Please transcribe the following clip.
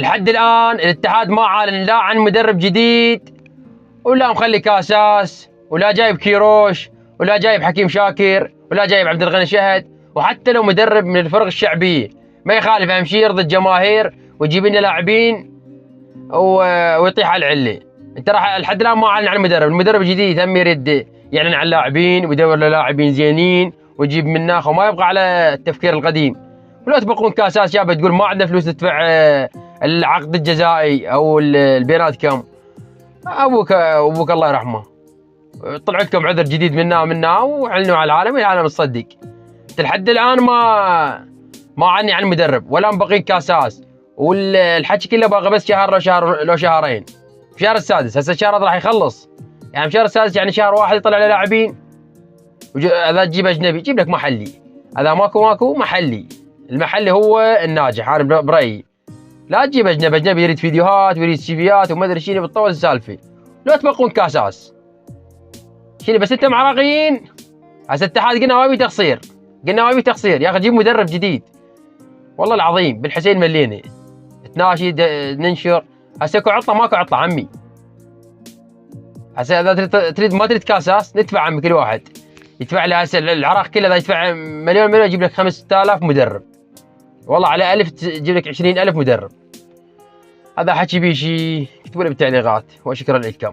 لحد الان الاتحاد ما اعلن لا عن مدرب جديد، ولا مخلي كاساس، ولا جايب كيروش، ولا جايب حكيم شاكر، ولا جايب عبد الغني شهد. وحتى لو مدرب من الفرق الشعبيه ما يخالف، اهم شيء يرضي الجماهير ويجيب لنا لاعبين ويطيح على العله. انت راح لحد الان ما اعلن عن المدرب الجديد هم يريد يعلن عن لاعبين ويدور له لاعبين زينين ويجيب مناخ وما يبقى على التفكير القديم. ولو تبقون كاساس يابا تقول ما عندنا فلوس ندفع العقد الجزائي او البينات كم. ابوك الله يرحمه طلع لكم عذر جديد منا واعلنوا على العالم تصدق. انت لحد الان ما عني عن المدرب ولا مبقين كاساس، والحكي كله باقي بس شهر لو شهرين. في شهر السادس هسه الشهر هذا راح يخلص، يعني في شهر السادس يعني شهر واحد يطلع له لاعبين. اذا تجيب اجنبي جيب لك محلي، اذا ماكو محلي. المحلي هو الناجح انا برايي. لا تجيب اجنبي يريد فيديوهات ويريد سيفيات وما ادري شنو بتطول السالفه. لو تبقون كاساس شنو بس انتم عراقيين. هسه الاتحاد قلنا ما بي تقصير يا اخي جيب مدرب جديد. والله العظيم بالحسين ملينا تناشد ننشر. هسه اكو عطله ماكو عطله عمي. هسه اذا تريد ما تريد كاساس ندفع عمي كل واحد يدفع له. هسه العراق كله اذا يدفع مليون يجيب لك 5000 مدرب. والله على 1000 تجيب لك 20000 مدرب. هذا حكي بيشي اكتبوا لي بالتعليقات وشكرا لكم.